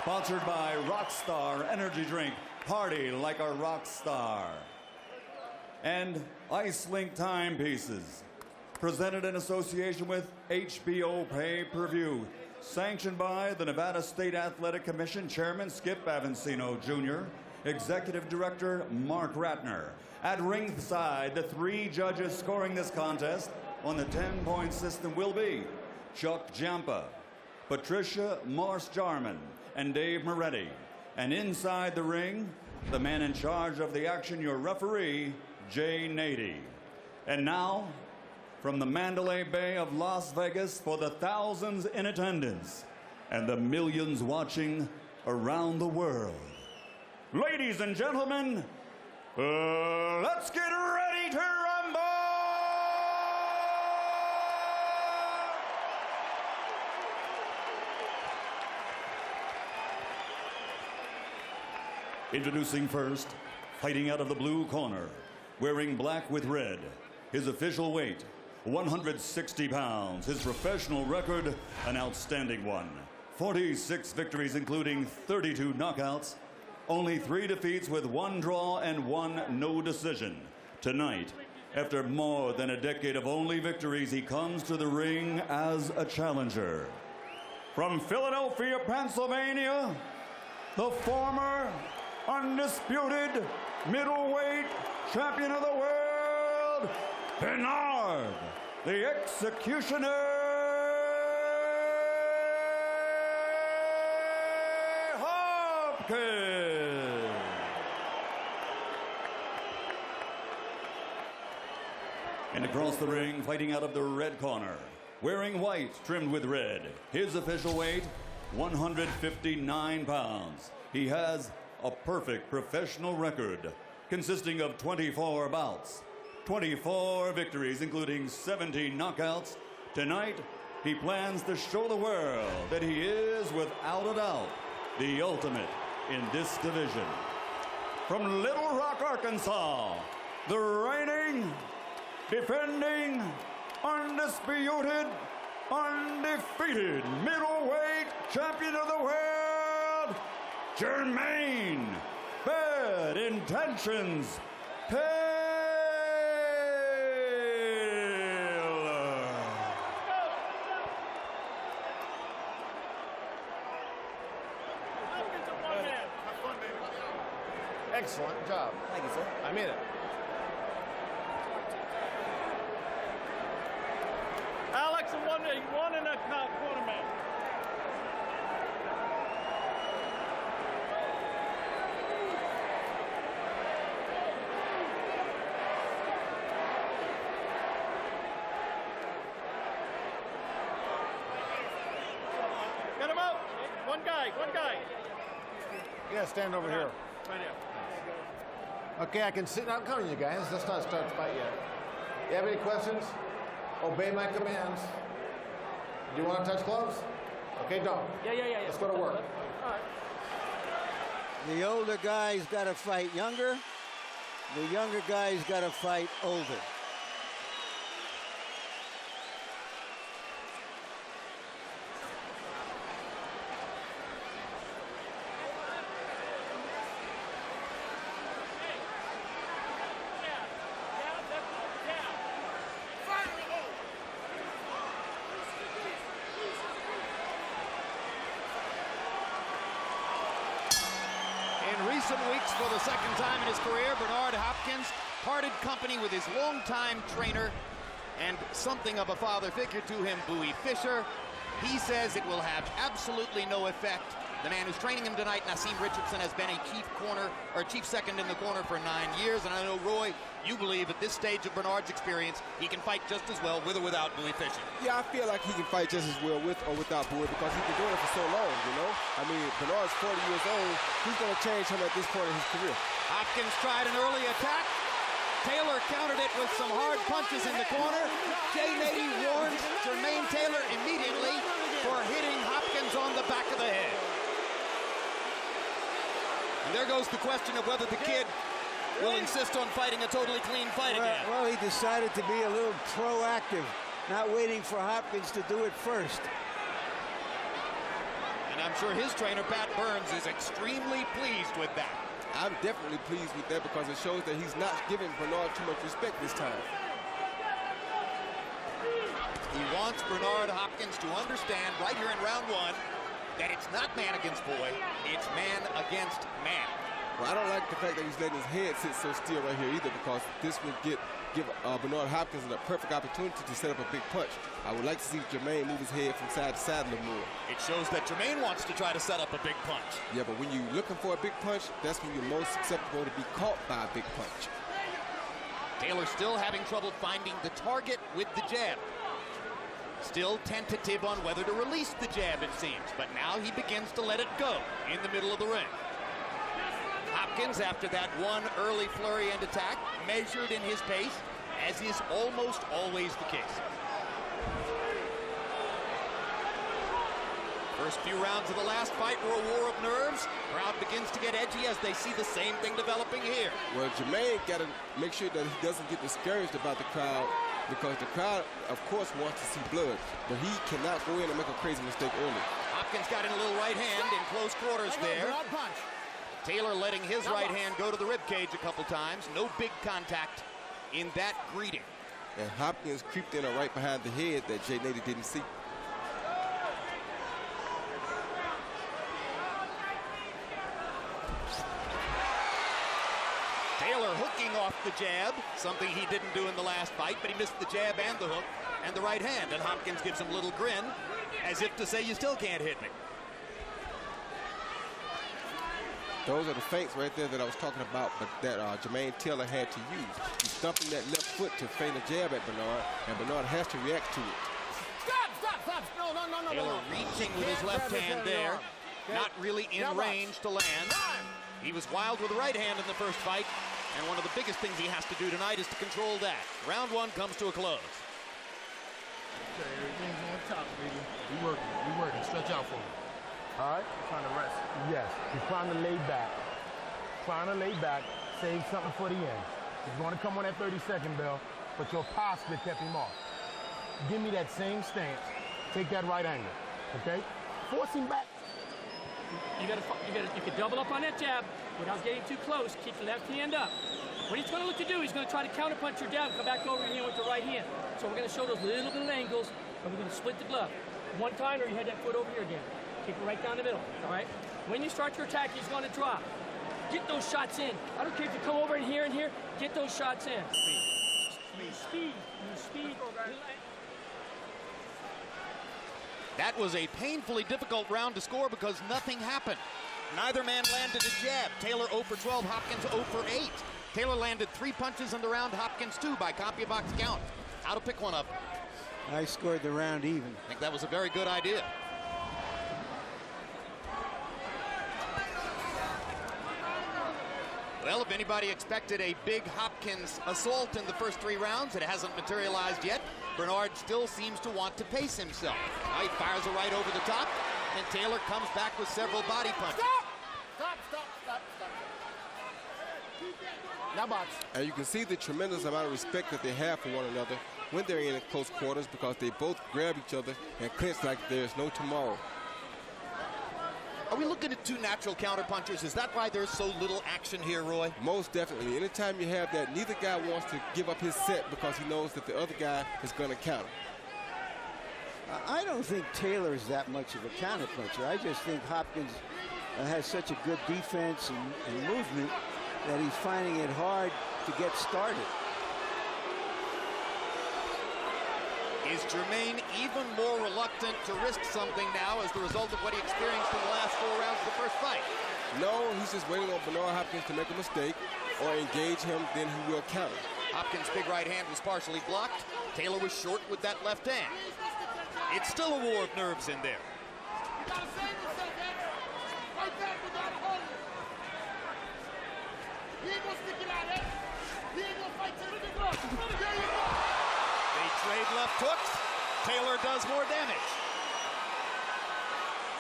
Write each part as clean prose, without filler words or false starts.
Sponsored by Rockstar Energy Drink. Party like a rock star. And Ice Link Timepieces. Presented in association with HBO Pay-Per-View. Sanctioned by the Nevada State Athletic Commission Chairman Skip Avancino Jr., Executive Director Mark Ratner. At ringside, the 3 judges scoring this contest on the 10-point system will be Chuck Giampa, Patricia Morse-Jarman, and Dave Moretti. And inside the ring, the man in charge of the action, your referee, Jay Nady. And now, from the Mandalay Bay of Las Vegas, for the thousands in attendance and the millions watching around the world, ladies and gentlemen, let's get ready to rumble! Introducing first, fighting out of the blue corner, wearing black with red, his official weight, 160 pounds. His professional record, an outstanding one. 46 victories, including 32 knockouts, only 3 defeats with 1 draw and 1 no decision. Tonight, after more than a decade of only victories, he comes to the ring as a challenger. From Philadelphia, Pennsylvania, the former undisputed middleweight champion of the world, Bernard, the Executioner Hopkins. And across the ring, fighting out of the red corner, wearing white trimmed with red, his official weight, 159 pounds. He has a perfect professional record consisting of 24 bouts, 24 victories, including 17 knockouts. Tonight, he plans to show the world that he is, without a doubt, the ultimate in this division. From Little Rock, Arkansas, the reigning, defending, undisputed, undefeated middleweight champion of the world, Jermain Bad Intentions Taylor. Excellent job. Thank you, sir. I mean it. Alex, one in a corner man. Get him out. One guy. Yeah, stand over here. Right here. Okay, I can sit. I'm coming, you guys. Let's not start the fight yet. You have any questions? Obey my commands. Do you want to touch gloves? Okay, don't. Yeah. Let's go to work. All right. The older guy's got to fight younger. The younger guy's got to fight older. Recent weeks, for the second time in his career, Bernard Hopkins parted company with his longtime trainer and something of a father figure to him, Bowie Fischer. He says it will have absolutely no effect. The man who's training him tonight, Nassim Richardson, has been a chief second in the corner for 9 years. And I know, Roy, you believe at this stage of Bernard's experience, he can fight just as well with or without Bowie Fischer. Yeah, I feel like he can fight just as well with or without Bowie because he's been doing it for so long, you know? I mean, Bernard's 40 years old. Who's going to change him at this point in his career? Hopkins tried an early attack. Taylor countered it with some hard punches in the corner. Jay Nady warned Jermain Taylor immediately for hitting Hopkins on the back of the head. And there goes the question of whether the kid will insist on fighting a totally clean fight again. Well, he decided to be a little proactive, not waiting for Hopkins to do it first. And And I'm sure his trainer, Pat Burns, is extremely pleased with that. I'm definitely pleased with that because it shows that he's not giving Bernard too much respect this time. He wants Bernard Hopkins to understand right here in round one that it's not man against boy, it's man against man. Well, I don't like the fact that he's letting his head sit so still right here either, because this would give Bernard Hopkins a perfect opportunity to set up a big punch. I would like to see Jermain move his head from side to side a little more. It shows that Jermain wants to try to set up a big punch. Yeah, but when you're looking for a big punch, that's when you're most susceptible to be caught by a big punch. Taylor still having trouble finding the target with the jab. Still tentative on whether to release the jab, it seems, but now he begins to let it go in the middle of the ring. Hopkins, after that one early flurry and attack, measured in his pace, as is almost always the case. First few rounds of the last fight were a war of nerves. Crowd begins to get edgy as they see the same thing developing here. Well, Jermain got to make sure that he doesn't get discouraged about the crowd, because the crowd, of course, wants to see blood, but he cannot go in and make a crazy mistake early. Hopkins got in a little right hand in close quarters there. Taylor letting his right hand go to the rib cage a couple times. No big contact in that greeting. And Hopkins creeped in right behind the head that Jay Nady didn't see. Taylor hooking off the jab, something he didn't do in the last fight, but he missed the jab and the hook and the right hand. And Hopkins gives him a little grin, as if to say, you still can't hit me. Those are the feints right there that I was talking about, but that Jermain Taylor had to use. He's stumping that left foot to feint a jab at Bernard, and Bernard has to react to it. Stop! No. Taylor reaching with his left hand there, not really in range to land. He was wild with the right hand in the first fight, and one of the biggest things he has to do tonight is to control that. Round one comes to a close. Okay, everything's on top, baby. We working. Stretch out for me. All right? Trying to rest. Yes. He's trying to lay back. Save something for the end. He's going to come on that 30-second bell, but your posture kept him off. Give me that same stance. Take that right angle, okay? Force him back. You can double up on that jab without getting too close. Keep the left hand up. What he's going to look to do, he's going to try to counterpunch your jab, come back over here with the right hand. So we're going to show those little bit of angles, and we're going to split the glove. One time, or you had that foot over here again. Keep it right down the middle, all right? When you start your attack, he's going to drop. Get those shots in. I don't care if you come over in here and here. Get those shots in. Use speed. That was a painfully difficult round to score because nothing happened. Neither man landed a jab. Taylor 0 for 12, Hopkins 0 for 8. Taylor landed 3 punches in the round, Hopkins 2 by CompuBox count. How to pick one up? I scored the round even. I think that was a very good idea. Well, if anybody expected a big Hopkins assault in the first 3 rounds, it hasn't materialized yet. Bernard still seems to want to pace himself. Now he fires a right over the top, and Taylor comes back with several body punches. Stop. Now box. And you can see the tremendous amount of respect that they have for one another when they're in close quarters, because they both grab each other and clinch like there's no tomorrow. Are we looking at 2 natural counterpunchers? Is that why there's so little action here, Roy? Most definitely. Anytime you have that, neither guy wants to give up his set because he knows that the other guy is going to counter. I don't think Taylor is that much of a counterpuncher. I just think Hopkins has such a good defense and movement that he's finding it hard to get started. Is Jermain even more reluctant to risk something now as the result of what he experienced in the last 4 rounds of the first fight? No, he's just waiting on Bernard Hopkins to make a mistake or engage him, then he will counter. Hopkins' big right hand was partially blocked. Taylor was short with that left hand. It's still a war of nerves in there. Trade left hooks. Taylor does more damage.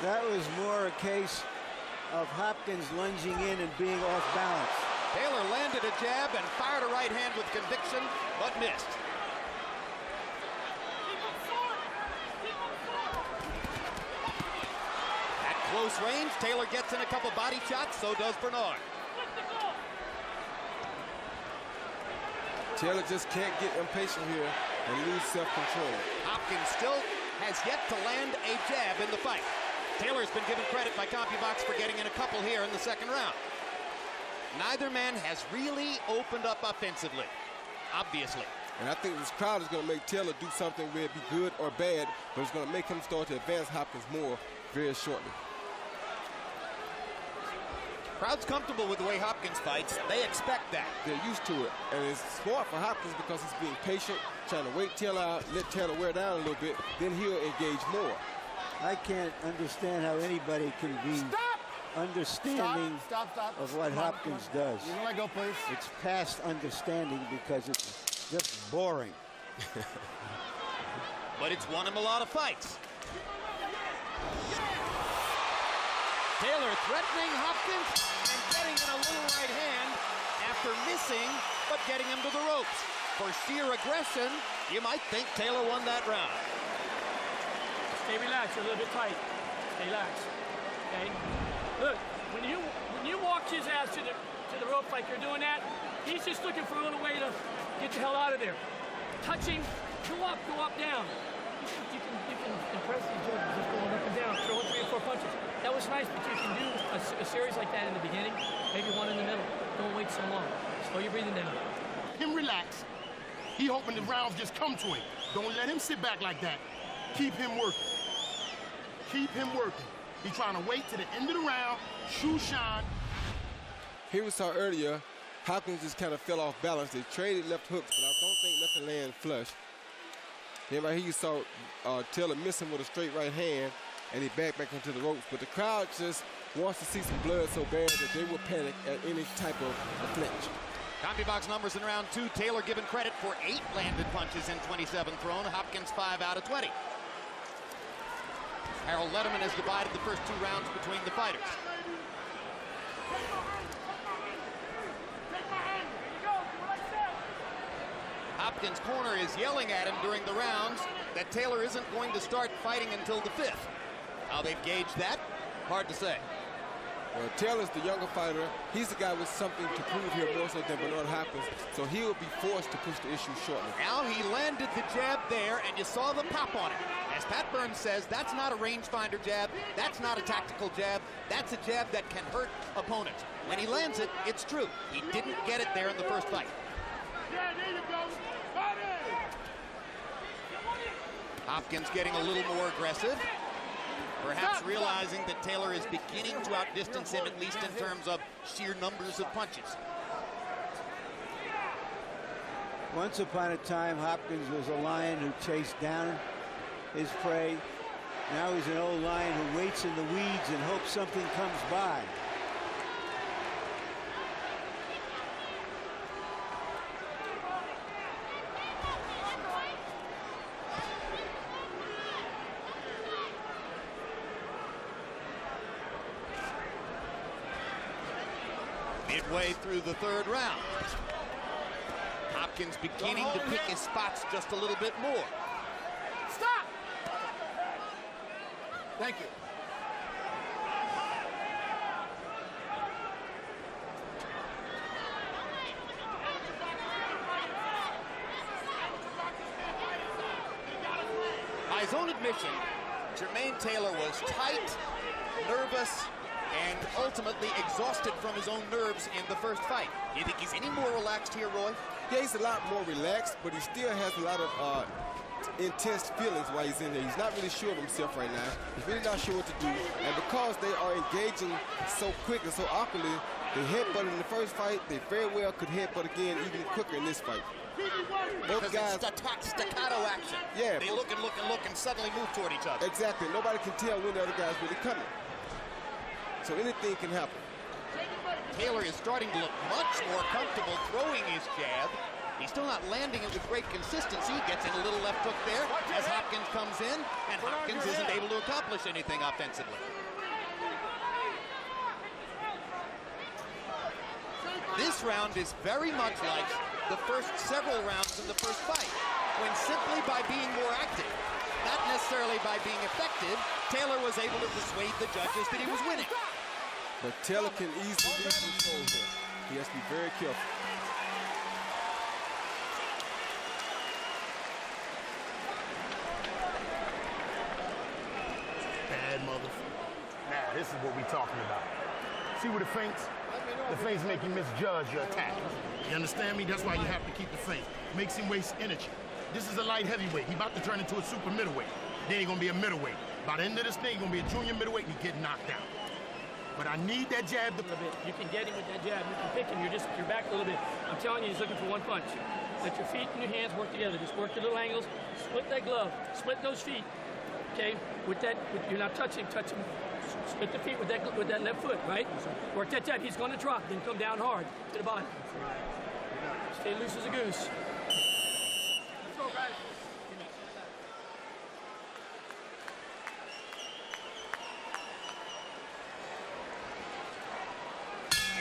That was more a case of Hopkins lunging in and being off balance. Taylor landed a jab and fired a right hand with conviction, but missed. That close range. Taylor gets in a couple body shots, so does Bernard. Taylor just can't get impatient here and lose self-control. Hopkins still has yet to land a jab in the fight. Taylor's been given credit by CompuBox for getting in a couple here in the second round. Neither man has really opened up offensively, obviously. And I think this crowd is going to make Taylor do something, whether it be good or bad, but it's going to make him start to advance Hopkins more very shortly. Crowd's comfortable with the way Hopkins fights. They expect that. They're used to it. And it's smart for Hopkins because he's being patient, trying to wait Taylor out, let Taylor wear down a little bit, then he'll engage more. I can't understand how anybody can be understanding of what Hopkins does. You can let go, please. It's past understanding because it's just boring. But it's won him a lot of fights. Taylor threatening Hopkins and getting in a little right hand after missing, but getting him to the ropes. For sheer aggression, you might think Taylor won that round. Stay relaxed, you're a little bit tight. Stay relaxed, okay? Look, when you walk his ass to the rope like you're doing that, he's just looking for a little way to get the hell out of there. Touch him, go up, down. You can impress these judges just going up and down, throwing 3 or 4 punches. That was nice, but you can do a series like that in the beginning, maybe one in the middle. Don't wait so long. Slow your breathing down. Him relax. He hoping the rounds just come to him. Don't let him sit back like that. Keep him working. Keep him working. He's trying to wait to the end of the round, shoe shine. Here we saw earlier, Hopkins just kind of fell off balance. They traded left hooks, but I don't think nothing landed flush. Then right here you saw Taylor miss him with a straight right hand, and he backed back into the ropes. But the crowd just wants to see some blood so bad that they will panic at any type of clinch. CompuBox numbers in round 2. Taylor given credit for 8 landed punches in 27 thrown. Hopkins 5 out of 20. Harold Letterman has divided the first 2 rounds between the fighters. Hopkins' corner is yelling at him during the rounds that Taylor isn't going to start fighting until the 5th. How they've gauged that, hard to say. Well, Taylor's the younger fighter. He's the guy with something to prove here more so than Bernard Hopkins, so he'll be forced to push the issue shortly. Now he landed the jab there, and you saw the pop on it. As Pat Burns says, that's not a rangefinder jab. That's not a tactical jab. That's a jab that can hurt opponents. When he lands it, it's true. He didn't get it there in the first fight. Hopkins getting a little more aggressive, perhaps realizing that Taylor is beginning to outdistance him, at least in terms of sheer numbers of punches. Once upon a time, Hopkins was a lion who chased down his prey. Now he's an old lion who waits in the weeds and hopes something comes by. Midway through the 3rd round. Hopkins beginning to pick his spots just a little bit more. Stop! Thank you. By his own admission, Jermain Taylor was tight, nervous, and ultimately exhausted from his own nerves in the first fight. Do you think he's any more relaxed here, Roy? Yeah, he's a lot more relaxed, but he still has a lot of intense feelings while he's in there. He's not really sure of himself right now. He's really not sure what to do. And because they are engaging so quick and so awkwardly, they headbutted in the first fight. They very well could headbutt again even quicker in this fight. Both guys, staccato action. Yeah. They look and suddenly move toward each other. Exactly. Nobody can tell when the other guy's really coming. So anything can happen. Taylor is starting to look much more comfortable throwing his jab. He's still not landing it with great consistency. Gets in a little left hook there as Hopkins comes in, and Hopkins isn't able to accomplish anything offensively. This round is very much like the first several rounds in the first fight, when simply by being more active, not necessarily by being effective. Taylor was able to persuade the judges that he was winning. But Taylor can easily lose control here. He has to be very careful. Bad motherfucker. Now, this is what we're talking about. See where the feints? The feints make you misjudge your attack. You understand me? That's why you have to keep the feint. Makes him waste energy. This is a light heavyweight. He about to turn into a super middleweight. Then he's gonna be a middleweight. By the end of this thing, he's gonna be a junior middleweight and he get knocked out. But I need that jab to... A little bit. You can get him with that jab. You can pick him. You're back a little bit. I'm telling you, he's looking for one punch. Let your feet and your hands work together. Just work the little angles. Split that glove. Split those feet. Okay? You're not touching. Touch him. Split the feet with that left foot, right? Work that jab. He's going to drop. Then come down hard to the body. Stay loose as a goose. Let's go, guys.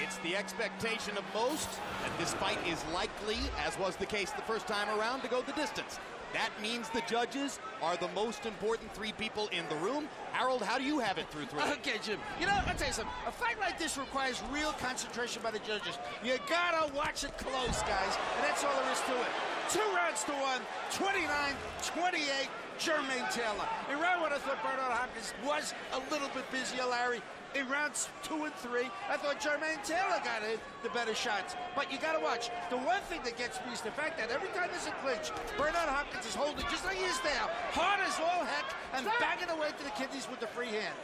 It's the expectation of most that this fight is likely, as was the case the first time around, to go the distance. That means the judges are the most important three people in the room. Harold, how do you have it through three? Okay, Jim. You know, I'll tell you something. A fight like this requires real concentration by the judges. You gotta watch it close, guys, and that's all there is to it. 2 rounds to 1, 29-28, Jermain Taylor. In round 1, I thought Bernard Hopkins was a little bit busier, Larry. In rounds 2 and 3, I thought Jermain Taylor got the better shots. But you gotta watch. The one thing that gets me is the fact that every time there's a clinch, Bernard Hopkins is holding just like he is now, hard as all heck, and banging away to the kidneys with the free hand.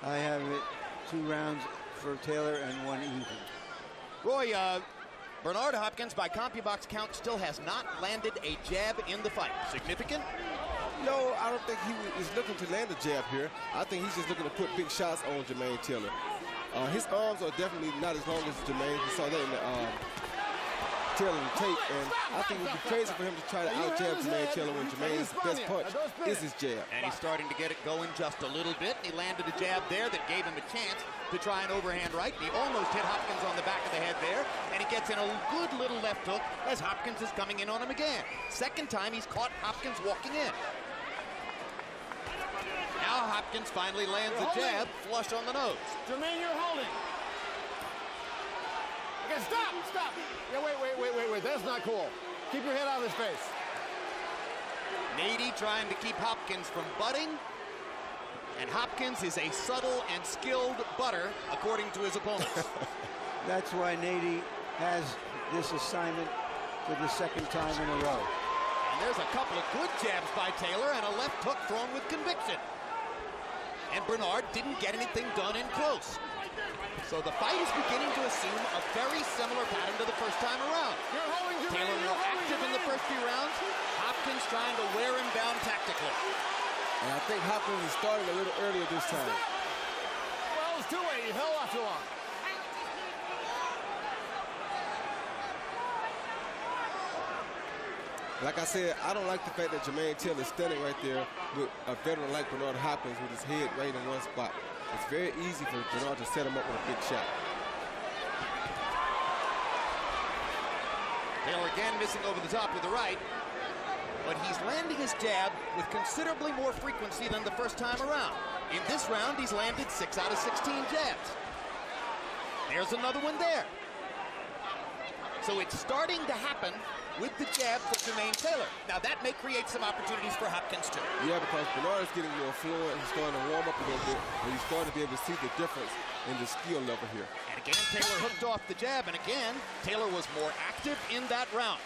I have it 2 rounds for Taylor and 1 even. Roy, Bernard Hopkins, by CompuBox count, still has not landed a jab in the fight. Significant? No, I don't think he is looking to land a jab here. I think he's just looking to put big shots on Jermain Taylor. His arms are definitely not as long as Jermain. We saw that in the Taylor tape, and I think it would be crazy for him to try to out-jab Jermain Taylor when Jermain's best punch is his jab. And he's starting to get it going just a little bit. He landed a jab there that gave him a chance to try an overhand right. He almost hit Hopkins on the back of the head there, and he gets in a good little left hook as Hopkins is coming in on him again. Second time he's caught Hopkins walking in. Now Hopkins finally lands a jab flush on the nose. Jermain, you're holding. Okay, stop. Yeah, wait. That's not cool. Keep your head out of his face. Nady trying to keep Hopkins from butting. And Hopkins is a subtle and skilled butter, according to his opponents. That's why Nady has this assignment for the 2nd time in a row. And there's a couple of good jabs by Taylor and a left hook thrown with conviction. And Bernard didn't get anything done in close. So the fight is beginning to assume a very similar pattern to the first time around. Taylor more active in the first few rounds. Hopkins trying to wear him down tactically. And I think Hopkins is starting a little earlier this time. Well, it's too late. He held off too long. Like I said, I don't like the fact that Jermain Taylor is standing right there with a veteran like Bernard Hopkins with his head right in one spot. It's very easy for Bernard to set him up with a big shot. Taylor again missing over the top with the right, but he's landing his jab with considerably more frequency than the first time around. In this round, he's landed 6 out of 16 jabs. There's another one there. So it's starting to happen with the jab for Jermain Taylor. Now that may create some opportunities for Hopkins too. Yeah, because Bernard is getting more fluent. He's starting to warm up a little bit, and he's starting to be able to see the difference in the skill level here. And again, Taylor hooked off the jab, and again, Taylor was more active in that round.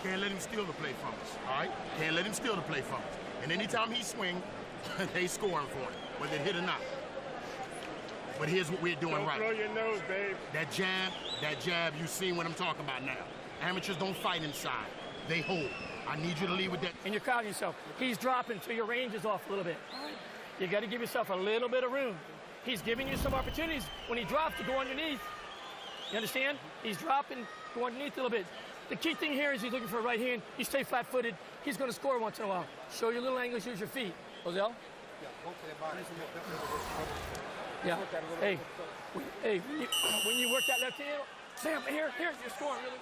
Can't let him steal the play from us, all right? Can't let him steal the play from us. And anytime he swing, they scoring for him, whether it hit or not. But here's what we're doing right. Don't blow your nose, babe. That jab, you seen what I'm talking about now. Amateurs don't fight inside. They hold. I need you to lead with that. And you're crowding yourself. He's dropping, so your range is off a little bit. You got to give yourself a little bit of room. He's giving you some opportunities when he drops to go underneath. You understand? He's dropping, go underneath a little bit. The key thing here is he's looking for a right hand. You stay flat-footed. He's going to score once in a while. Show your little angles, use your feet. Ozell? Yeah. Hey, when you work that left hand, Sam, here, you're scoring really.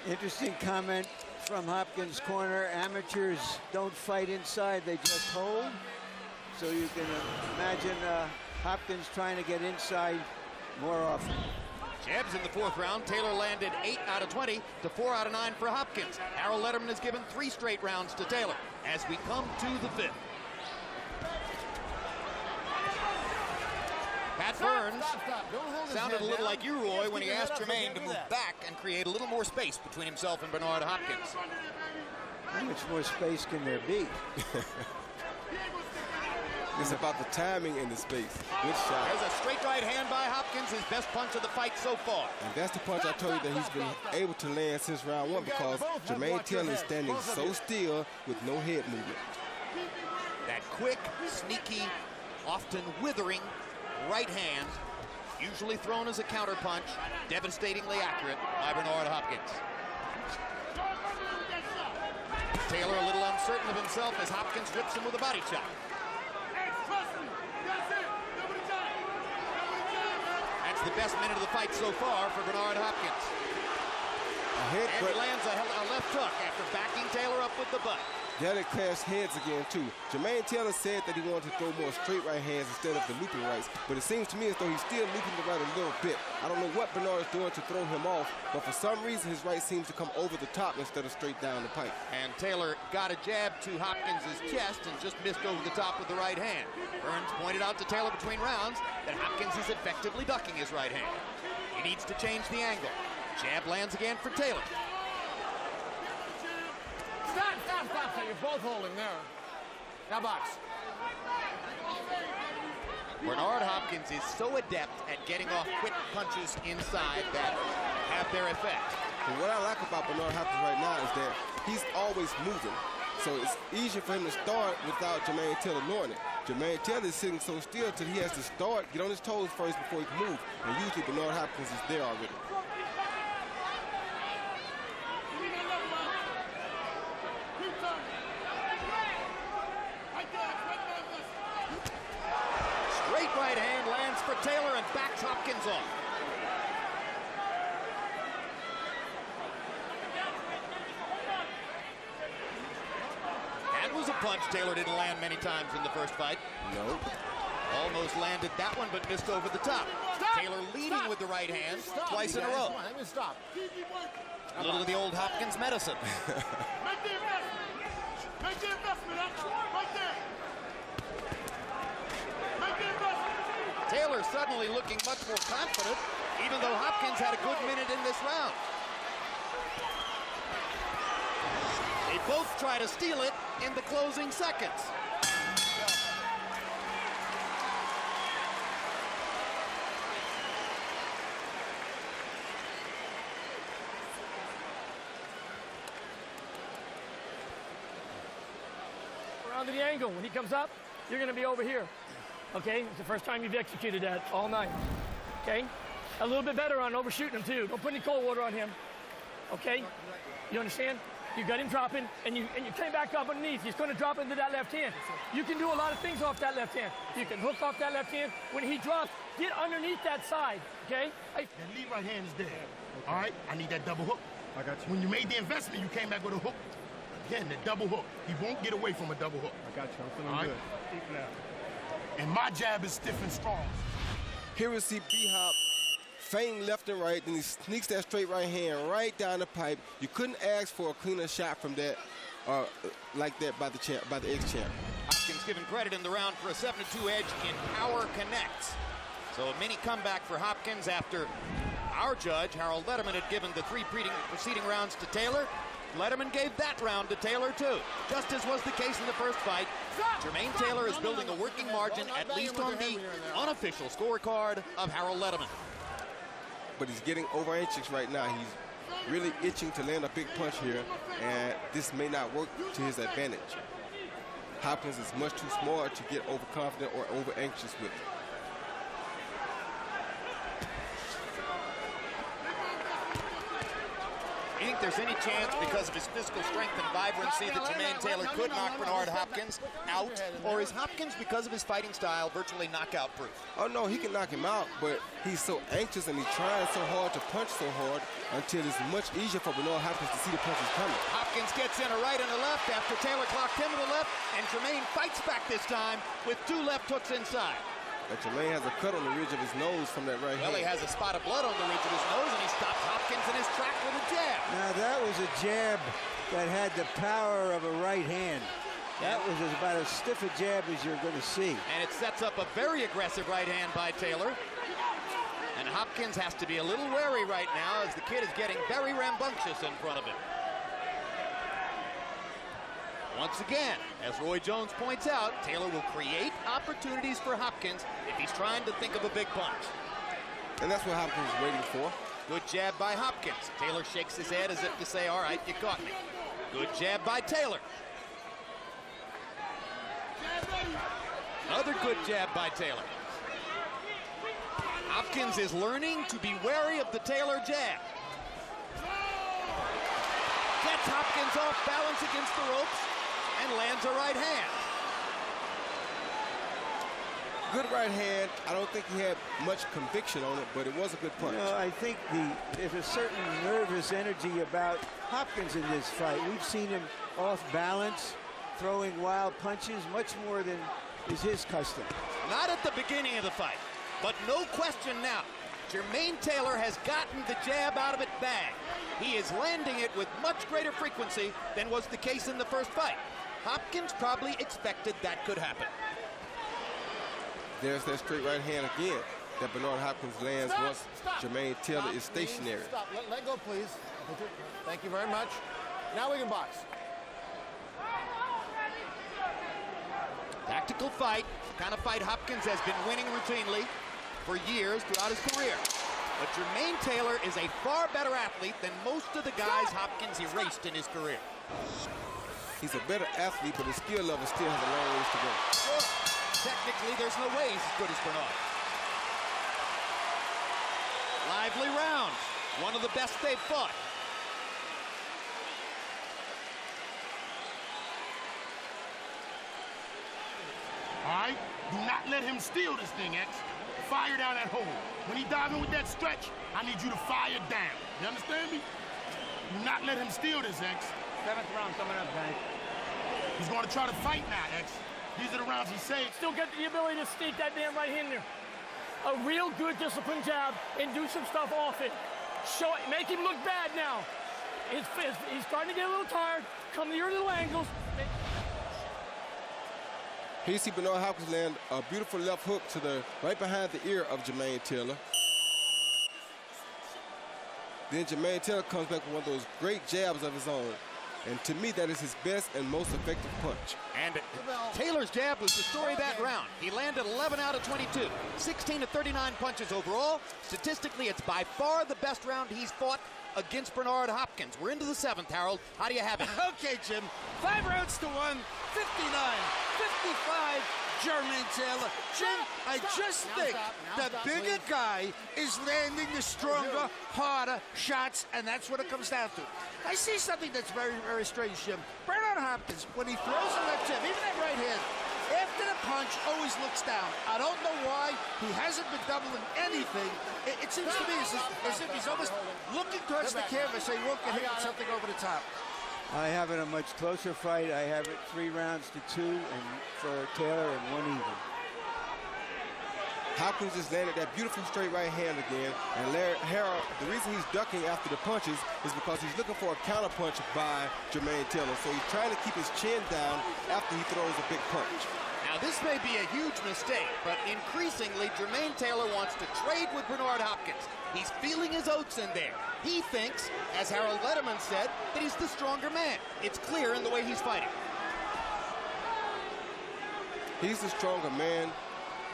Interesting comment from Hopkins' corner. Amateurs don't fight inside, they just hold. So you can imagine Hopkins trying to get inside more often. Jabs in the 4th round. Taylor landed 8 out of 20 to 4 out of 9 for Hopkins. Harold Letterman has given 3 straight rounds to Taylor as we come to the 5th. Pat Burns sounded a little like you, Roy, when he asked Jermain to move back and create a little more space between himself and Bernard Hopkins. How much more space can there be? It's about the timing and the space. Good shot. There's a straight right hand by Hopkins, his best punch of the fight so far. And that's the punch I told you that he's been able to land since round 1 because Jermain Taylor is standing so still with no head movement. That quick, sneaky, often withering right hand, usually thrown as a counterpunch, devastatingly accurate by Bernard Hopkins. Taylor a little uncertain of himself as Hopkins rips him with a body shot. That's the best minute of the fight so far for Bernard Hopkins. And he lands a left hook after backing Taylor up with the butt. Yeah, they clashed heads again, too. Jermain Taylor said that he wanted to throw more straight right hands instead of the looping rights, but it seems to me as though he's still looping the right a little bit. I don't know what Bernard is doing to throw him off, but for some reason his right seems to come over the top instead of straight down the pipe. And Taylor got a jab to Hopkins' chest and just missed over the top with the right hand. Burns pointed out to Taylor between rounds that Hopkins is effectively ducking his right hand. He needs to change the angle. Jab lands again for Taylor. Stop. So you're both holding there. Now box. Bernard Hopkins is so adept at getting off quick punches inside that have their effect. But what I like about Bernard Hopkins right now is that he's always moving. So it's easier for him to start without Jermain Taylor knowing it. Jermain Taylor is sitting so still till he has to start, get on his toes first before he can move. And usually Bernard Hopkins is there already. Straight right hand lands for Taylor and backs Hopkins off. That was a punch Taylor didn't land many times in the first fight. Nope. Almost landed that one, but missed over the top. Taylor leading with the right hand twice in a row. Let me stop. A little of the old Hopkins medicine. Make the investment. Make the investment. Right there. Make the investment. Taylor suddenly looking much more confident, even though Hopkins had a good minute in this round. They both try to steal it in the closing seconds. Around to the angle. When he comes up, you're going to be over here. Okay? It's the first time you've executed that all night. Okay? A little bit better on overshooting him, too. Don't put any cold water on him. Okay? You understand? You got him dropping, and you came back up underneath. He's going to drop into that left hand. You can do a lot of things off that left hand. You can hook off that left hand. When he drops, get underneath that side. Okay? That lead right hand is there. Okay. All right? I need that double hook. I got you. When you made the investment, you came back with a hook. Again, the double hook. He won't get away from a double hook. I got you. I'm feeling all right? good. Keep it out. And my jab is stiff and strong. Here we see B-Hop feign left and right, then he sneaks that straight right hand right down the pipe. You couldn't ask for a cleaner shot from that, like that by the ex-champ. Hopkins given credit in the round for a 7-2 edge in power connects. So a mini comeback for Hopkins after our judge, Harold Letterman, had given the 3 preceding rounds to Taylor. Letterman gave that round to Taylor, too. Just as was the case in the first fight, Jermain Taylor is building a working margin, at least on the unofficial scorecard of Harold Letterman. But he's getting over anxious right now. He's really itching to land a big punch here, and this may not work to his advantage. Hopkins is much too smart to get overconfident or over anxious with. think there's any chance, because of his physical strength and vibrancy, that Jermain Taylor could knock Bernard Hopkins out? Or is Hopkins, because of his fighting style, virtually knockout proof? Oh no, he can knock him out, but he's so anxious and he's trying so hard to punch so hard until it's much easier for Bernard Hopkins to see the punches coming. Hopkins gets in a right and a left after Taylor clocked him to the left, and Jermain fights back this time with 2 left hooks inside. And Jermain has a cut on the ridge of his nose from that right hand. Well, he has a spot of blood on the ridge of his nose, and he stops Hopkins in his track with a jab. Now, that was a jab that had the power of a right hand. That was about as stiff a jab as you're going to see. And it sets up a very aggressive right hand by Taylor. And Hopkins has to be a little wary right now as the kid is getting very rambunctious in front of him. Once again, as Roy Jones points out, Taylor will create opportunities for Hopkins if he's trying to think of a big punch. And that's what Hopkins is waiting for. Good jab by Hopkins. Taylor shakes his head as if to say, all right, you caught me. Good jab by Taylor. Another good jab by Taylor. Hopkins is learning to be wary of the Taylor jab. Gets Hopkins off balance against the ropes and lands a right hand. Good right hand. I don't think he had much conviction on it, but it was a good punch. You know, I think there's a certain nervous energy about Hopkins in this fight. We've seen him off balance, throwing wild punches, much more than is his custom. Not at the beginning of the fight, but no question now. Jermain Taylor has gotten the jab out of it bang. He is landing it with much greater frequency than was the case in the first fight. Hopkins probably expected that could happen. There's that straight right hand again that Bernard Hopkins lands once Jermain Taylor is stationary. Stop. Let go, please. Thank you very much. Now we can box. Tactical fight, the kind of fight Hopkins has been winning routinely for years throughout his career. But Jermain Taylor is a far better athlete than most of the guys Hopkins erased in his career. He's a better athlete, but his skill level still has a long ways to go. Sure. Technically, there's no way he's as good as Bernard. Lively round. One of the best they've fought. All right? Do not let him steal this thing, X. Fire down that hole. When he dives in with that stretch, I need you to fire down. You understand me? Do not let him steal this, X. 7th round coming up, guys. He's going to try to fight now, X. These are the rounds he saved. Still get the ability to sneak that damn right hand there. A real good disciplined jab and do some stuff off it. Show it, make him look bad now. He's starting to get a little tired. Come to your little angles. Here you see Bernard Hopkins land a beautiful left hook to the right behind the ear of Jermain Taylor. Then Jermain Taylor comes back with one of those great jabs of his own. And to me, that is his best and most effective punch. And Taylor's jab was the story of that round. He landed 11 out of 22, 16 to 39 punches overall. Statistically, it's by far the best round he's fought against Bernard Hopkins. We're into the 7th, Harold. How do you have it? Okay, Jim. 5 rounds to 1, 59, 55, Jermain Taylor. Jim, I just think the bigger guy is landing the stronger, harder shots, and that's what it comes down to. I see something that's very, very strange, Jim. Bernard Hopkins, when he throws a left jab, even that right hand, after the punch, always looks down. I don't know why. He hasn't been doubling anything. It seems to me as if he's almost looking towards the canvas, saying, look at him, something over the top. I have it a much closer fight. I have it 3 rounds to 2 and for Taylor and 1 even. Hopkins just landed that beautiful straight right hand again. And Harold, the reason he's ducking after the punches is because he's looking for a counter punch by Jermain Taylor. So he's trying to keep his chin down after he throws a big punch. Now, this may be a huge mistake, but increasingly, Jermain Taylor wants to trade with Bernard Hopkins. He's feeling his oats in there. He thinks, as Harold Letterman said, that he's the stronger man. It's clear in the way he's fighting. He's the stronger man,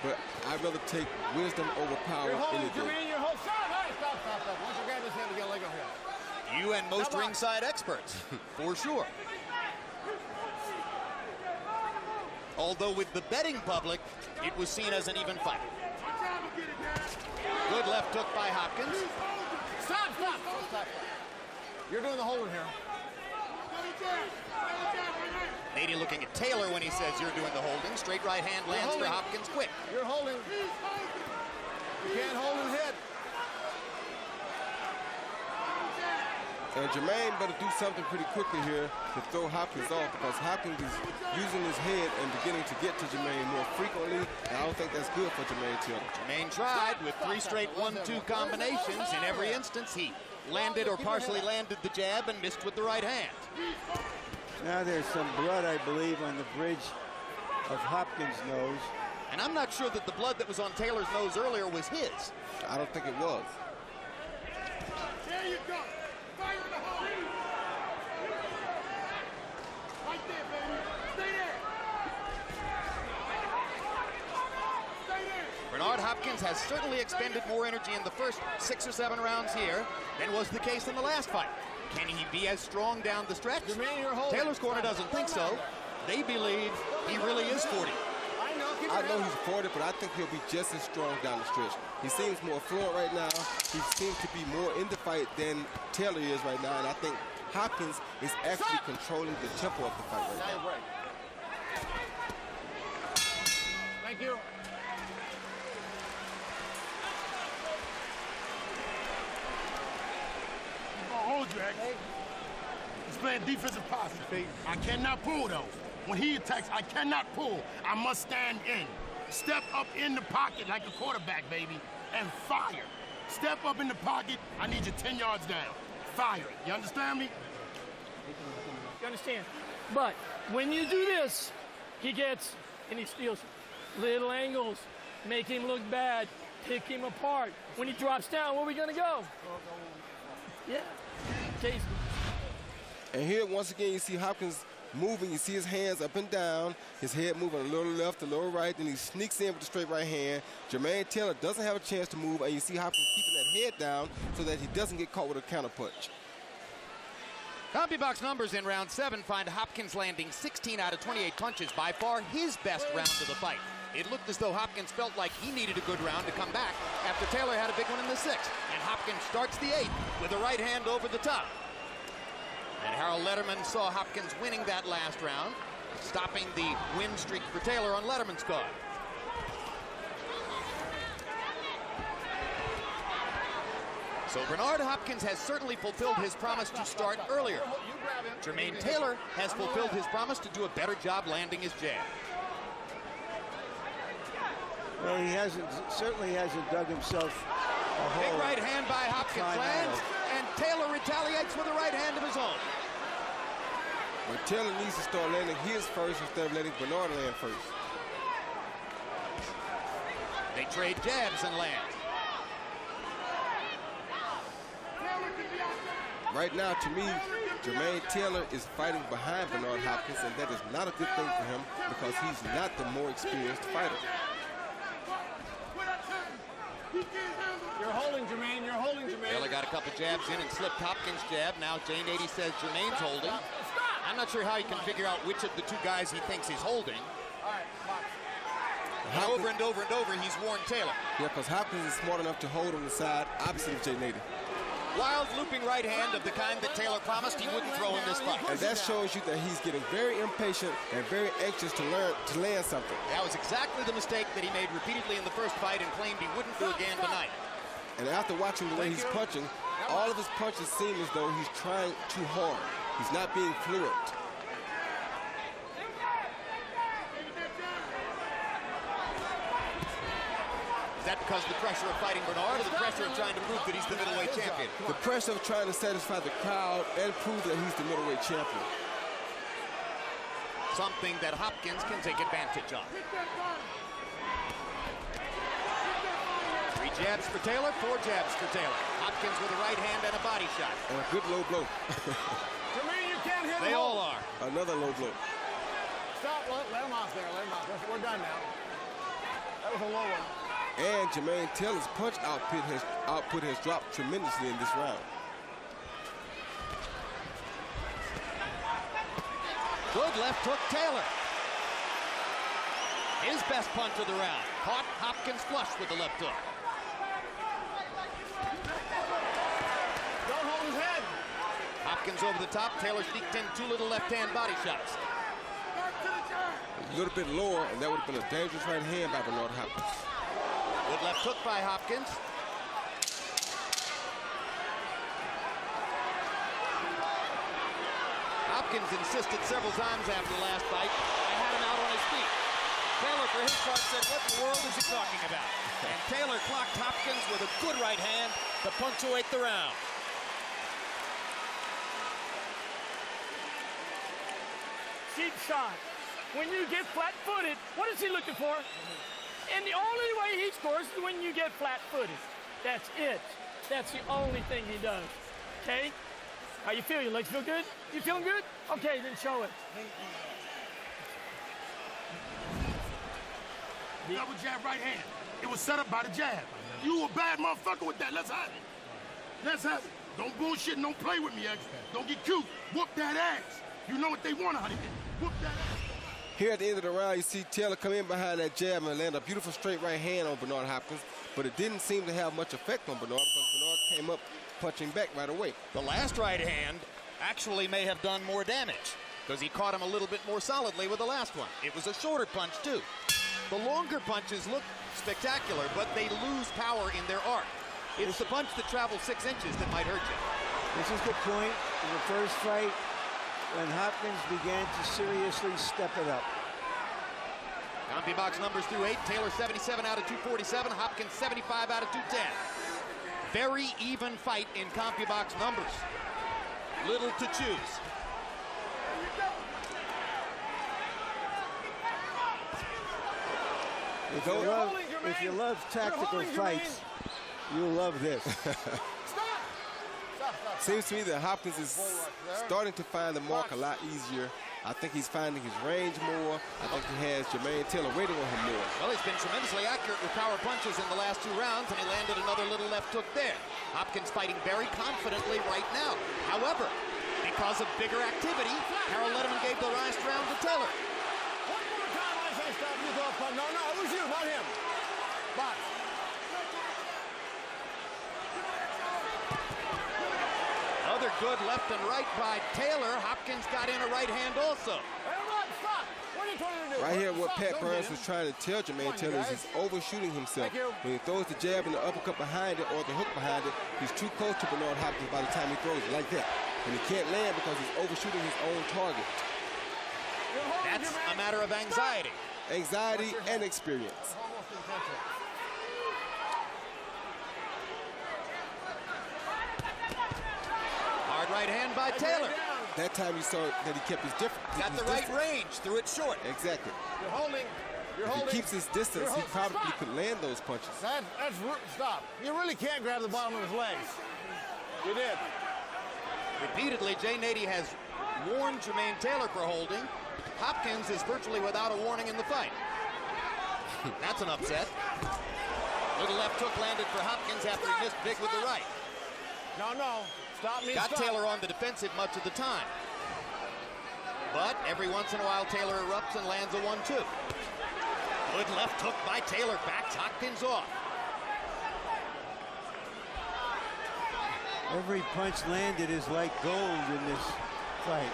but I'd rather take wisdom over power any day. Jermain, your whole shot. All right, stop. Once you grab his hand, we get a leg over here. You and most ringside experts, for sure. Although with the betting public, it was seen as an even fight. Good left hook by Hopkins. Stop. You're doing the holding here. Nady looking at Taylor when he says you're doing the holding. Straight right hand lands for Hopkins quick. You're holding. You can't hold and hit. And Jermain better do something pretty quickly here to throw Hopkins off, because Hopkins is using his head and beginning to get to Jermain more frequently, and I don't think that's good for Jermain Taylor. Jermain tried with 3 straight 1-2 combinations. In every instance, he landed or partially landed the jab and missed with the right hand. Now there's some blood, I believe, on the bridge of Hopkins' nose. And I'm not sure that the blood that was on Taylor's nose earlier was his. I don't think it was. There you go. Fire in the hole. Right there, baby. Stay there. Stay there. Bernard Hopkins has certainly expended more energy in the first 6 or 7 rounds here than was the case in the last fight. Can he be as strong down the stretch? Taylor's corner doesn't think so. They believe he really is 40. I know he's 40, but I think he'll be just as strong down the stretch. He seems more fluent right now. He seems to be more in the fight than Taylor is right now, and I think Hopkins is actually controlling the tempo of the fight right now. Thank you. Hold you, X. He's playing defensive posture. I cannot pull those. When he attacks, I cannot pull. I must stand in. Step up in the pocket like a quarterback, baby, and fire. Step up in the pocket. I need you 10 yards down. Fire it. You understand me? You understand? But when you do this, he gets and he steals little angles, make him look bad, pick him apart. When he drops down, where are we going to go? Yeah. Case. And here, once again, you see Hopkins moving. You see his hands up and down, his head moving a little left, a little right, then he sneaks in with the straight right hand. Jermain Taylor doesn't have a chance to move, and you see Hopkins keeping that head down so that he doesn't get caught with a counter punch. CompuBox numbers in round 7 find Hopkins landing 16 out of 28 punches, by far his best round of the fight. It looked as though Hopkins felt like he needed a good round to come back after Taylor had a big one in the 6th. And Hopkins starts the 8th with a right hand over the top. And Harold Letterman saw Hopkins winning that last round, stopping the win streak for Taylor on Letterman's card. So Bernard Hopkins has certainly fulfilled his promise to start earlier. Jermain Taylor has fulfilled his promise to do a better job landing his jab. Well, he certainly hasn't dug himself a hole. Big right hand by Hopkins lands, and Taylor retaliates with a right hand of his own. But Taylor needs to start landing his first instead of letting Bernard land first. They trade jabs and land. Right now, to me, Jermain Taylor is fighting behind Bernard Hopkins, and that is not a good thing for him because he's not the more experienced fighter. You're holding, Jermain. You're holding, Jermain. Taylor got a couple jabs in and slipped Hopkins' jab. Now Jane 80 says Jermain's holding. I'm not sure how he can figure out which of the 2 guys he thinks he's holding. And over and over and over, he's warned Taylor. Yeah, because Hopkins is smart enough to hold on the side opposite of Jane 80. Wild looping right hand of the kind that Taylor promised he wouldn't throw in this fight. And that shows you that he's getting very impatient and very anxious to land something. That was exactly the mistake that he made repeatedly in the first fight and claimed he wouldn't do again tonight. And after watching the way he's punching, all of his punches seem as though he's trying too hard. He's not being fluent. Is that because of the pressure of fighting Bernard or the pressure of trying to prove that he's the middleweight champion? The pressure of trying to satisfy the crowd and prove that he's the middleweight champion. Something that Hopkins can take advantage of. 3 jabs for Taylor, 4 jabs for Taylor. Hopkins with a right hand and a body shot. And a good low blow. Jermain, you can't hit him. They all are. Another low blow. Stop. Let him off there. Let him off. We're done now. That was a low one. And Jermain Taylor's punch output has dropped tremendously in this round. Good left hook, Taylor. His best punch of the round. Caught Hopkins flush with the left hook. Don't hold his head. Hopkins over the top. Taylor sneaked in 2 little left-hand body shots. A little bit lower, and that would have been a dangerous right hand by Bernard Hopkins. Good left hook by Hopkins. Hopkins insisted several times after the last fight. I had him out on his feet. Taylor, for his part, said, what in the world is he talking about? And Taylor clocked Hopkins with a good right hand to punctuate the round. Cheap shot. When you get flat-footed, what is he looking for? And the only way he scores is when you get flat-footed. That's it. That's the only thing he does. Okay? How you feel? Your legs feel good? You feeling good? Okay, then show it. Double jab right hand. It was set up by the jab. You a bad motherfucker with that. Let's have it. Let's have it. Don't bullshit and don't play with me, X. Don't get cute. Whoop that ass. You know what they want out of you. Whoop that ass. Here at the end of the round, you see Taylor come in behind that jab and land a beautiful straight right hand on Bernard Hopkins, but it didn't seem to have much effect on Bernard because Bernard came up punching back right away. The last right hand actually may have done more damage because he caught him a little bit more solidly with the last one. It was a shorter punch, too. The longer punches look spectacular, but they lose power in their arc. It's the punch that travels 6 inches that might hurt you. This is the point in the first fight when Hopkins began to seriously step it up. CompuBox numbers through 8. Taylor 77 out of 247. Hopkins 75 out of 210. Very even fight in CompuBox numbers. Little to choose. If you love tactical fights, you'll love this. Seems to me that Hopkins is starting to find the mark a lot easier. I think he's finding his range more. I think he has Jermain Taylor waiting on him more. Well, he's been tremendously accurate with power punches in the last 2 rounds, and he landed another little left hook there. Hopkins fighting very confidently right now. However, because of bigger activity, Harold Letterman gave the last round to Taylor. One more time, I say stop. You go up. No, it was you, not him. Box. Another good left and right by Taylor. Hopkins got in a right hand also. Stop. What are you trying to do? Right here, what Pat Burns was trying to tell Jermain Taylor is he's overshooting himself. When he throws the jab and the uppercut behind it or the hook behind it, he's too close to Bernard Hopkins by the time he throws it like that. And he can't land because he's overshooting his own target. That's a matter of anxiety. Anxiety and experience. Hard right hand by Taylor. That time you saw that he kept his difference. Got the right range, threw it short. Exactly. You're holding. If he keeps his distance, he probably could land those punches. Stop. You really can't grab the bottom of his legs. You did. Repeatedly, Jay Nady has warned Jermain Taylor for holding. Hopkins is virtually without a warning in the fight. That's an upset. Little left hook landed for Hopkins after he missed big with the right. No. Stop me. Got Taylor on the defensive much of the time. But every once in a while, Taylor erupts and lands a 1-2. Good left hook by Taylor. Backs Hopkins off. Every punch landed is like gold in this fight.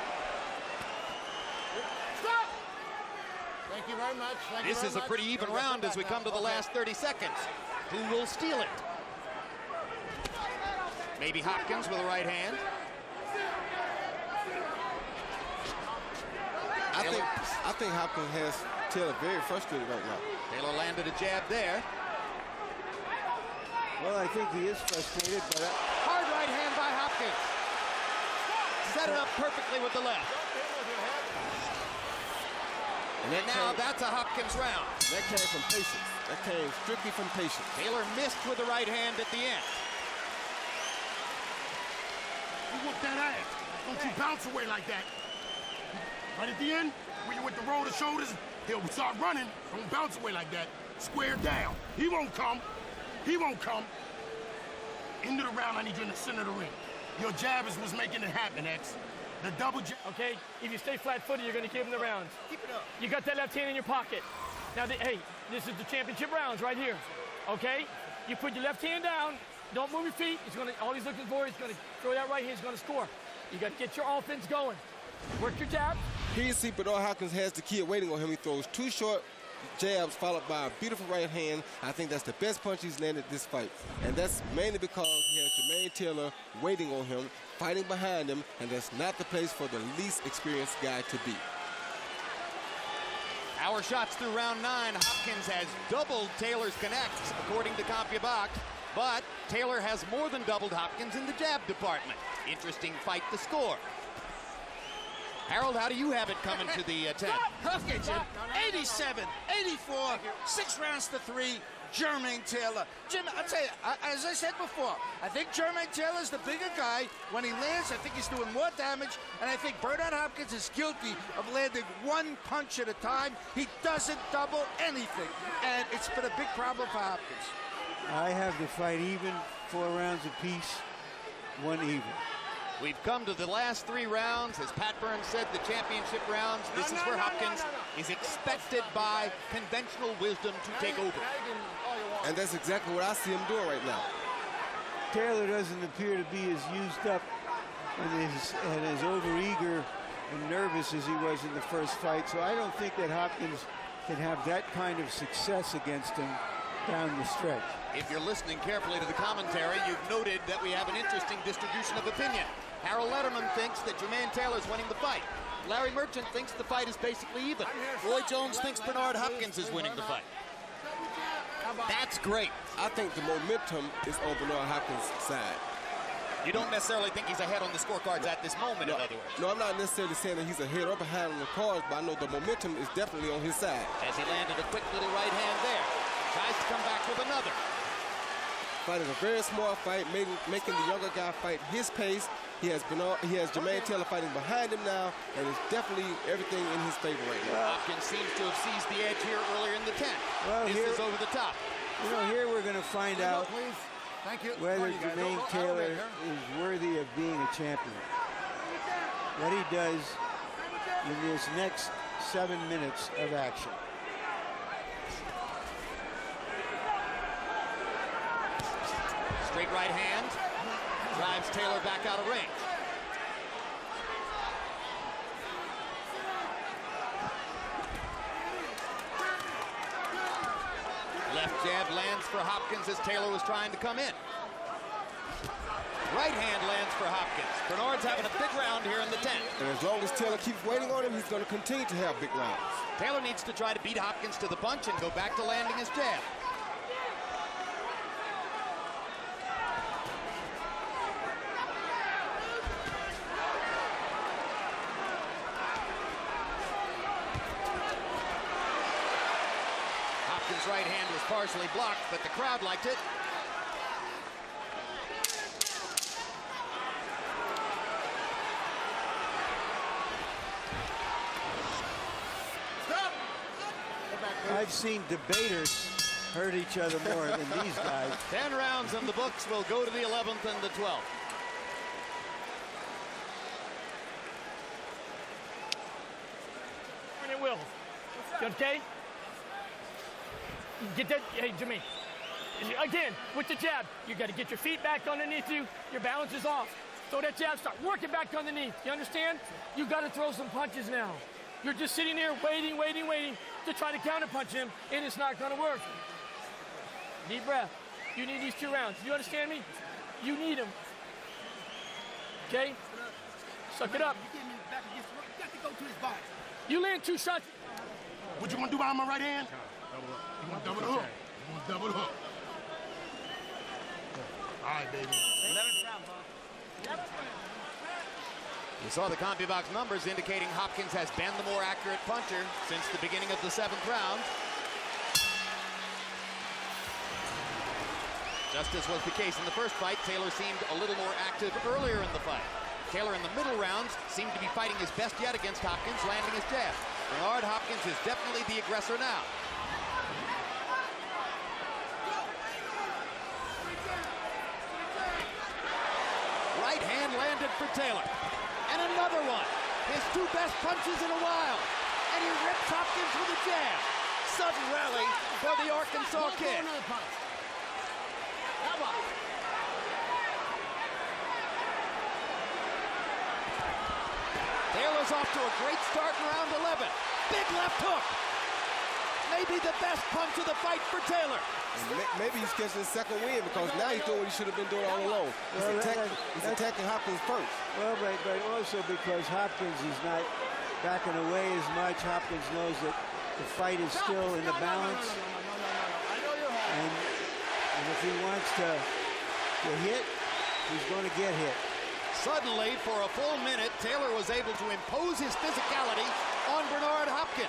Stop! Thank you very much. This is a pretty even round as we come to the last 30 seconds. Who will steal it? Maybe Hopkins with a right hand. I think Hopkins has Taylor very frustrated right now. Taylor landed a jab there. Well, I think he is frustrated, but hard right hand by Hopkins. Set it up perfectly with the left. And now that's a Hopkins round. That came from patience. That came strictly from patience. Taylor missed with the right hand at the end. You whoop that ass. Don't you bounce away like that. Right at the end, when you with the roll of shoulders, he'll start running. Don't bounce away like that. Square down. He won't come. He won't come. End of the round, I need you in the center of the ring. Your jab is what's making it happen, X. The double jab. Okay, if you stay flat-footed, you're going to give him the rounds. Keep it up. You got that left hand in your pocket. Now, hey, this is the championship rounds right here. Okay? You put your left hand down. Don't move your feet. All he's looking for is going to throw that right hand. He's going to score. You got to get your offense going. Work your jab. Here you see Bernard Hopkins has the kid waiting on him. He throws 2 short jabs followed by a beautiful right hand. I think that's the best punch he's landed this fight. And that's mainly because he has Jermain Taylor waiting on him, fighting behind him, and that's not the place for the least experienced guy to be. Our shots through round 9. Hopkins has doubled Taylor's connects, according to CompuBox. But Taylor has more than doubled Hopkins in the jab department. Interesting fight to score. Harold, how do you have it coming to the 10th? Hopkins, 87, 84, 6 rounds to 3. Jermain Taylor. Jim, I'll tell you, as I said before, I think Jermain Taylor's the bigger guy. When he lands, I think he's doing more damage, and I think Bernard Hopkins is guilty of landing 1 punch at a time. He doesn't double anything, and it's been a big problem for Hopkins. I have the fight even, 4 rounds apiece, 1 even. We've come to the last 3 rounds. As Pat Burns said, the championship rounds. This is where Hopkins is expected by conventional wisdom to take over. And that's exactly what I see him doing right now. Taylor doesn't appear to be as used up and as overeager and nervous as he was in the first fight. So I don't think that Hopkins can have that kind of success against him down the stretch. If you're listening carefully to the commentary, you've noted that we have an interesting distribution of opinion. Harold Letterman thinks that Jermain Taylor's winning the fight. Larry Merchant thinks the fight is basically even. Roy Jones thinks Bernard Hopkins is winning the fight. That's great. I think the momentum is on Bernard Hopkins' side. You don't necessarily think he's ahead on the scorecards at this moment, in other words. No, I'm not necessarily saying that he's ahead or behind on the cards, but I know the momentum is definitely on his side. As he landed a quick little right hand there. Tries to come back with another. Fighting a very smart fight, making the younger guy fight his pace. He has Jermain Taylor fighting behind him now, and it's definitely everything in his favor right now. Hopkins seems to have seized the edge here earlier in the 10th. Well, this is over the top. You know, here we're going to find out Thank you. whether Jermain Taylor is worthy of being a champion. What he does in this next 7 minutes of action. Straight right hand. Drives Taylor back out of range. Left jab lands for Hopkins as Taylor was trying to come in. Right hand lands for Hopkins. Bernard's having a big round here in the 10th. And as long as Taylor keeps waiting on him, he's going to continue to have big rounds. Taylor needs to try to beat Hopkins to the punch and go back to landing his jab. Hopkins' right hand was partially blocked, but the crowd liked it. I've seen debaters hurt each other more than these guys. 10 rounds in the books. Will go to the 11th and the 12th. It will. You okay? Get that, hey, Jermain. Again, with the jab, you got to get your feet back underneath you. Your balance is off. Throw that jab, start working back underneath. You understand? You got to throw some punches now. You're just sitting there waiting to try to counterpunch him, and it's not going to work. Deep breath. You need these 2 rounds. You understand me? You need them. Okay? Suck it up. You land 2 shots. What you want to do behind my right hand? You want to double the hook. You want to double the hook. All right, baby. 11th round, Bob. We saw the CompuBox numbers indicating Hopkins has been the more accurate puncher since the beginning of the 7th round. Just as was the case in the first fight, Taylor seemed a little more active earlier in the fight. Taylor in the middle rounds seemed to be fighting his best yet against Hopkins, landing his jab. Bernard Hopkins is definitely the aggressor now. Right hand landed for Taylor. And another one. His 2 best punches in a while. And he rips Hopkins with a jab. Sudden rally for the Arkansas kid. Taylor's off to a great start in round 11. Big left hook. Maybe the best punch of the fight for Taylor. Maybe he's catching his second win because now he's doing what he should have been doing all along. He's attacking Hopkins first. Well, but also because Hopkins is not backing away as much. Hopkins knows that the fight is still in the balance. And if he wants to hit, he's going to get hit. Suddenly, for a full minute, Taylor was able to impose his physicality on Bernard Hopkins.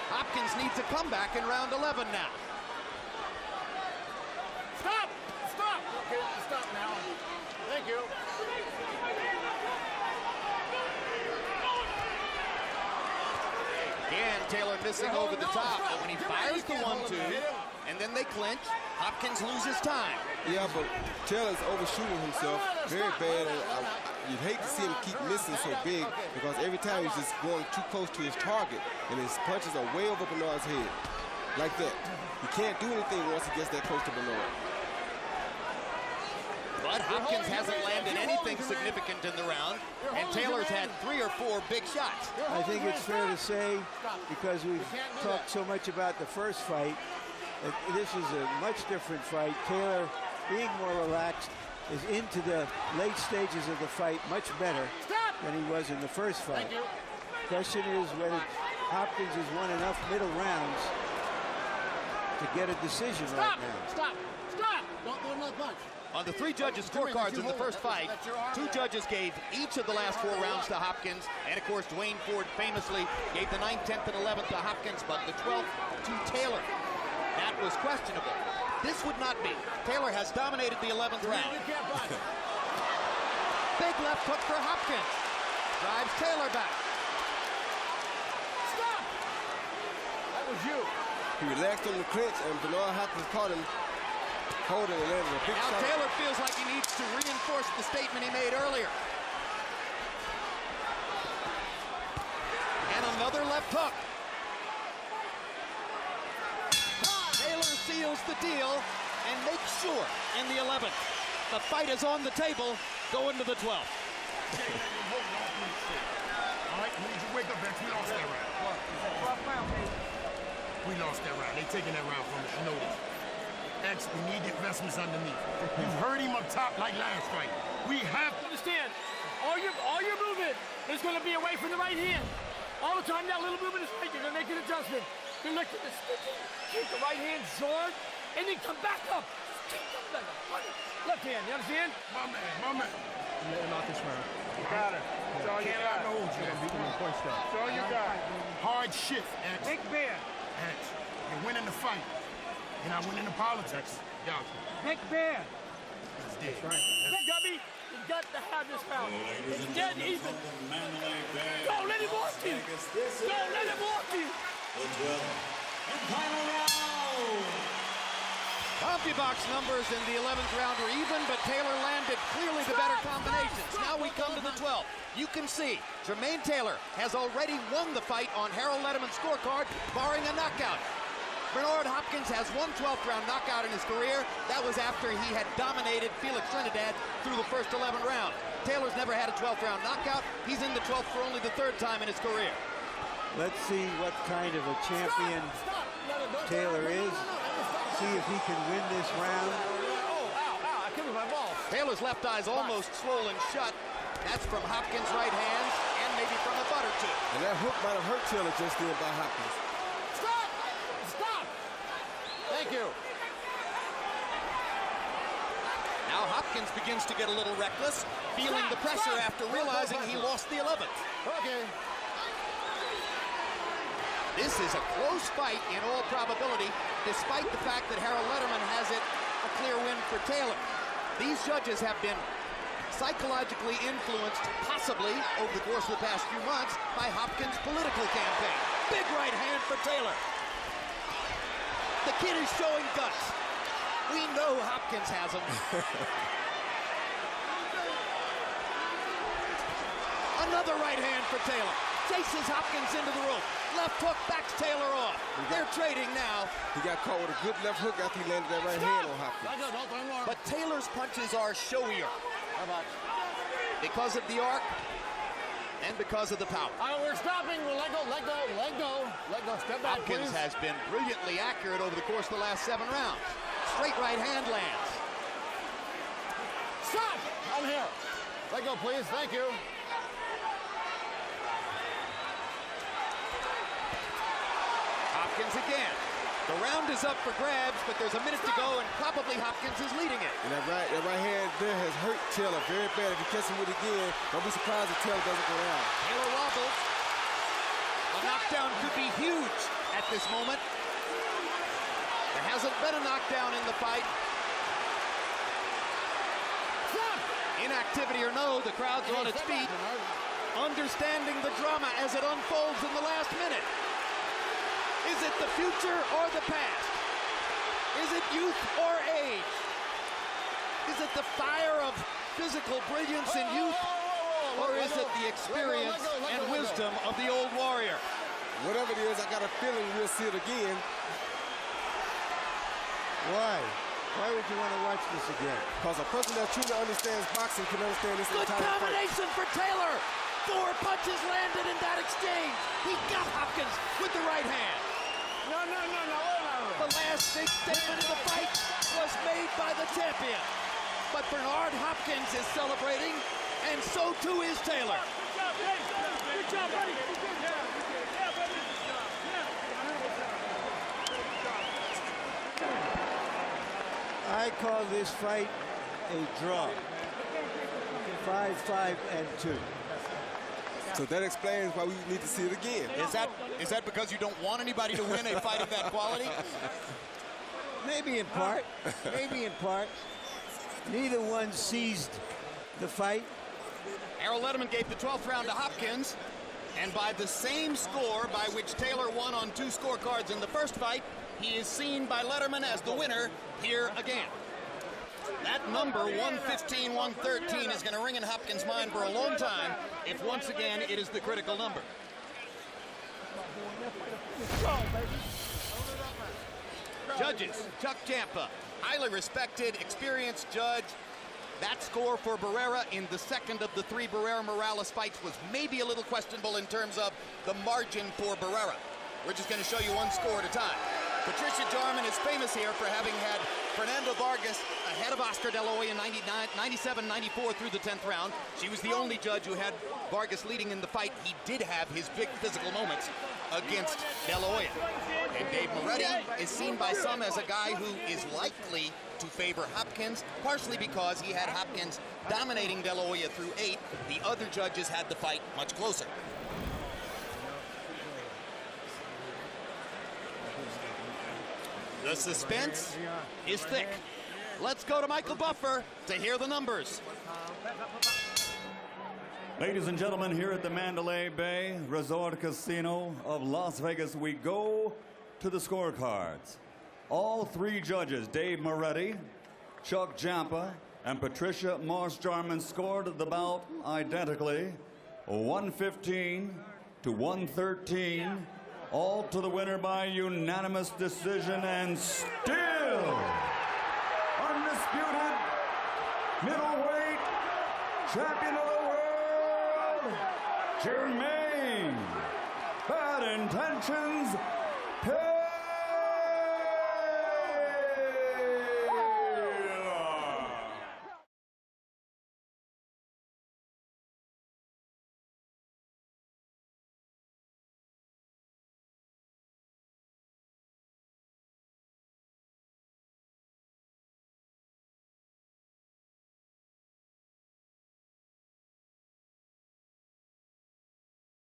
Hopkins needs a comeback in round 11 now. Stop! Stop! Okay, stop now. Thank you. Again, Taylor missing over the top, but when he fires the 1-2, and then they clinch, Hopkins loses time. Yeah, but Taylor's overshooting himself very bad, and you'd hate to see him keep missing so big because every time he's just going too close to his target, and his punches are way over Bernard's head, like that. He can't do anything once he gets that close to Bernard. But Hopkins hasn't landed anything significant in the round, and Taylor's had 3 or 4 big shots. I think it's fair to say, because we've talked so much about the first fight, that this is a much different fight. Taylor, being more relaxed, is into the late stages of the fight much better than he was in the first fight. Question is whether Hopkins has won enough middle rounds to get a decision right now. Stop! Stop! Don't do another punch. On the 3 judges' scorecards in the first fight, 2 judges gave each of the last 4 rounds to Hopkins, and of course Dwayne Ford famously gave the 9th, 10th, and 11th to Hopkins, but the 12th to Taylor. That was questionable. This would not be. Taylor has dominated the 11th round. Big left hook for Hopkins. Drives Taylor back. Stop! That was you. He relaxed on the clinch, and Bernard Hopkins caught him holding and landing a big Now shot. Taylor feels like he needs to reinforce the statement he made earlier. And another left hook. Taylor seals the deal and makes sure in the 11th. The fight is on the table going to the 12th. All right, we need you to wake up, Bex. We lost that round. We lost that round. They taking that round from us. You know this. X, we need the investments underneath. You've heard him up top like last fight. We have to Understand, all your movement is going to be away from the right hand. All the time, that little movement is right. You're going to make an adjustment. You're looking to keep the right hand absorbed, and then come back up. Keep coming back up. Left hand, you understand? My man. Let him out this round. You got it. That's all you got. That's all you got. Hard shift, X. Big bear. X, you're winning the fight. You're not winning the politics. Yeah. Big bear. That's dead. Hey, Gubby, you got to have this round. It's dead even. Mandalay Bay Don't let him walk you. Don't let him walk you. The 12th and final round. CompuBox numbers in the 11th round were even, but Taylor landed clearly the better combinations. Now we come to the 12th. You can see Jermain Taylor has already won the fight on Harold Letterman's scorecard, barring a knockout. Bernard Hopkins has one 12th round knockout in his career. That was after he had dominated Felix Trinidad through the first 11 rounds. Taylor's never had a 12th round knockout. He's in the 12th for only the 3rd time in his career. Let's see what kind of a champion Taylor is. See if he can win this round. I killed my balls. Taylor's left eye's almost swollen shut. That's from Hopkins' right hands and maybe from a butt or two. And that hook might have hurt Taylor just then by Hopkins. Stop! Thank you. Now Hopkins begins to get a little reckless, feeling the pressure after realizing he lost the 11th. Okay. This is a close fight in all probability, despite the fact that Harold Letterman has it a clear win for Taylor. These judges have been psychologically influenced, possibly over the course of the past few months, by Hopkins' political campaign. Big right hand for Taylor. The kid is showing guts. We know Hopkins has him. Another right hand for Taylor. Chases Hopkins into the rope. Left hook backs Taylor off. They're trading now. He got caught with a good left hook after he landed that right hand on Hopkins. But Taylor's punches are showier. Because of the arc, and because of the power. All right, we're stopping. We'll let go, let go, let go, let go. Step back, Hopkins please. has been brilliantly accurate over the course of the last 7 rounds. Straight right hand lands. Stop! I'm here. Let go, please. Thank you. Hopkins again. The round is up for grabs, but there's a minute to go, and probably Hopkins is leading it. And that right hand there has hurt Taylor very bad. If he catches him with it again, don't be surprised if Taylor doesn't go down. Taylor wobbles. A knockdown could be huge at this moment. There hasn't been a knockdown in the fight. Inactivity or no, the crowd's on its feet, understanding the drama as it unfolds in the last minute. Is it the future or the past? Is it youth or age? Is it the fire of physical brilliance in youth, or is it the experience and wisdom of the old warrior? Whatever it is, I got a feeling we'll see it again. Why? Why would you want to watch this again? Because a person that truly understands boxing can understand this Good entire combination for Taylor. 4 punches landed in that exchange. He got Hopkins with the right hand. No. The last big statement in the fight was made by the champion. But Bernard Hopkins is celebrating, and so too is Taylor. Good job, buddy. I call this fight a draw. 5-5-2. So that explains why we need to see it again. Is that because you don't want anybody to win a fight of that quality? Maybe in part. Maybe in part. Neither one seized the fight. Errol Letterman gave the 12th round to Hopkins, and by the same score by which Taylor won on 2 scorecards in the first fight, he is seen by Letterman as the winner here again. That number, 115-113, is going to ring in Hopkins' mind for a long time if once again it is the critical number. Judges, Chuck Champa, highly respected, experienced judge. That score for Barrera in the second of the 3 Barrera-Morales fights was maybe a little questionable in terms of the margin for Barrera. We're just going to show you one score at a time. Patricia Jarman is famous here for having had Fernando Vargas ahead of Oscar De La Hoya in 97-94 through the 10th round. She was the only judge who had Vargas leading in the fight. He did have his big physical moments against De La Hoya. And Dave Moretti is seen by some as a guy who is likely to favor Hopkins, partially because he had Hopkins dominating De La Hoya through 8. The other judges had the fight much closer. The suspense is thick. Let's go to Michael Buffer to hear the numbers. Ladies and gentlemen, here at the Mandalay Bay Resort Casino of Las Vegas, we go to the scorecards. All 3 judges, Dave Moretti, Chuck Champa, and Patricia Marsh-Jarman, scored the bout identically, 115-113. All to the winner by unanimous decision, and still undisputed middleweight champion of the world, Jermain "Bad Intentions"